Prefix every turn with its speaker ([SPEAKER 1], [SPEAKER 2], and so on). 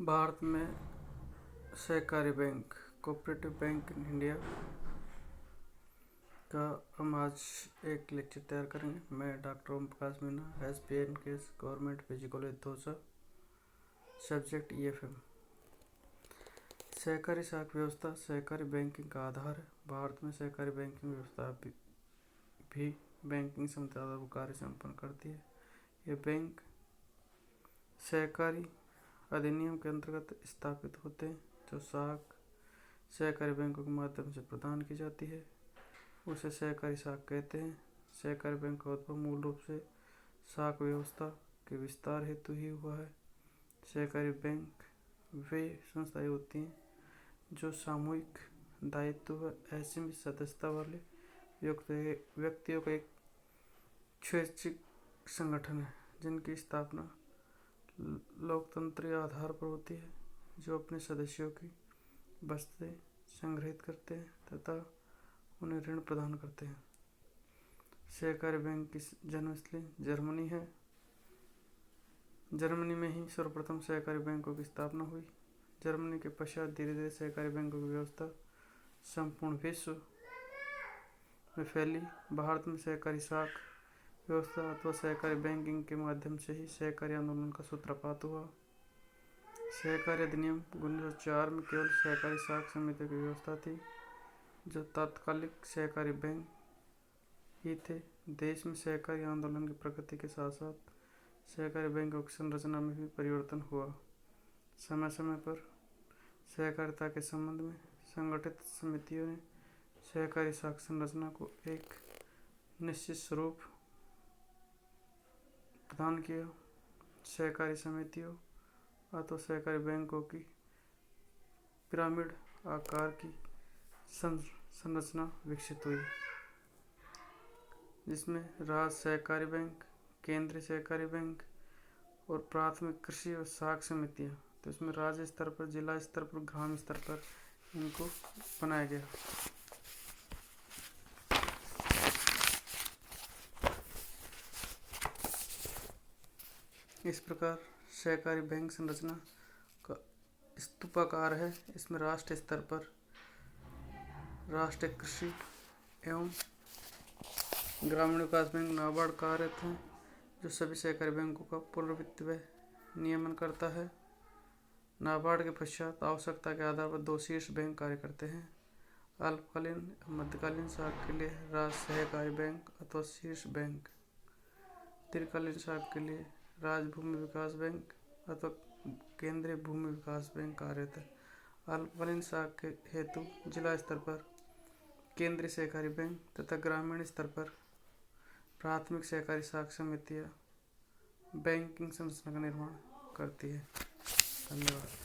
[SPEAKER 1] भारत में सहकारी bank cooperative bank in India का हम आज एक लेक्चर तैयार करेंगे। मैं डॉक्टर ओम प्रकाश मीना, SPN केस government PG college Dausa, subject EFM। सहकारी शाखा व्यवस्था सहकारी बैंकिंग का आधार है। भारत में सहकारी बैंकिंग व्यवस्था भी बैंकिंग संचालन को कार्य संपन्न करती है। ये बैंक सहकारी अधिनियम के अंतर्गत स्थापित होते हैं। जो शाखा सहकारी बैंकों के माध्यम से प्रदान की जाती है उसे सहकारी शाखा कहते हैं। सहकारी बैंक का उद्भव मूल रूप से शाखा व्यवस्था के विस्तार हेतु ही हुआ है। सहकारी बैंक वे संस्थाएं होती हैं जो सामूहिक दायित्व व असीमित सदस्यता वाले व्यक्तियों का एक स्वैच्छिक संगठन है, जिनकी स्थापना लोकतंत्रीय आधार पर होती है, जो अपने सदस्यों की बचतें संग्रहित करते हैं तथा उन्हें ऋण प्रदान करते हैं। सहकारी बैंक की जन्मस्थली जर्मनी है। जर्मनी में ही सर्वप्रथम सहकारी बैंकों की स्थापना हुई। जर्मनी के पश्चात धीरे धीरे सहकारी बैंकों की व्यवस्था संपूर्ण विश्व में फैली। भारत में सहकारी शाखा व्यवस्था अथवा सहकारी बैंकिंग के माध्यम से ही सहकारी आंदोलन का सूत्रपात हुआ। सहकारी अधिनियम 1904 में केवल सहकारी शाखा समितियों की व्यवस्था थी, जो तात्कालिक सहकारी बैंक ही थे। देश में सहकारी आंदोलन की प्रगति के साथ साथ सहकारी बैंकों की संरचना में भी परिवर्तन हुआ। समय समय पर सहकारिता के संबंध में संगठित समितियों ने सहकारी शाखा संरचना को एक निश्चित स्वरूप प्रदान किया। सहकारी समितियों अथवा सहकारी बैंकों की पिरामिड आकार की संरचना विकसित हुई, जिसमें राज्य सहकारी बैंक, केंद्रीय सहकारी बैंक और प्राथमिक कृषि और शाखा समितियां। तो इसमें राज्य स्तर पर, जिला स्तर पर, ग्राम स्तर पर इनको बनाया गया। इस प्रकार सहकारी बैंक संरचना का स्तूपाकार है। इसमें राष्ट्रीय स्तर पर राष्ट्रीय कृषि एवं ग्रामीण विकास बैंक नाबार्ड कार्यरत हैं, जो सभी सहकारी बैंकों का पुनर्वित्त व नियमन करता है। नाबार्ड के पश्चात आवश्यकता के आधार पर 2 शीर्ष बैंक कार्य करते हैं। अल्पकालीन मध्यकालीन शाखा के लिए राज्य सहकारी बैंक अथवा शीर्ष बैंक, दीर्घकालीन शाखा के लिए राज्य भूमि विकास बैंक अथवा केंद्रीय भूमि विकास बैंक कार्यरत है। अल्पकालीन शाखा के हेतु जिला स्तर पर केंद्रीय सहकारी बैंक तथा ग्रामीण स्तर पर प्राथमिक सहकारी शाखा समितियां बैंकिंग संरचना का निर्माण करती है। धन्यवाद।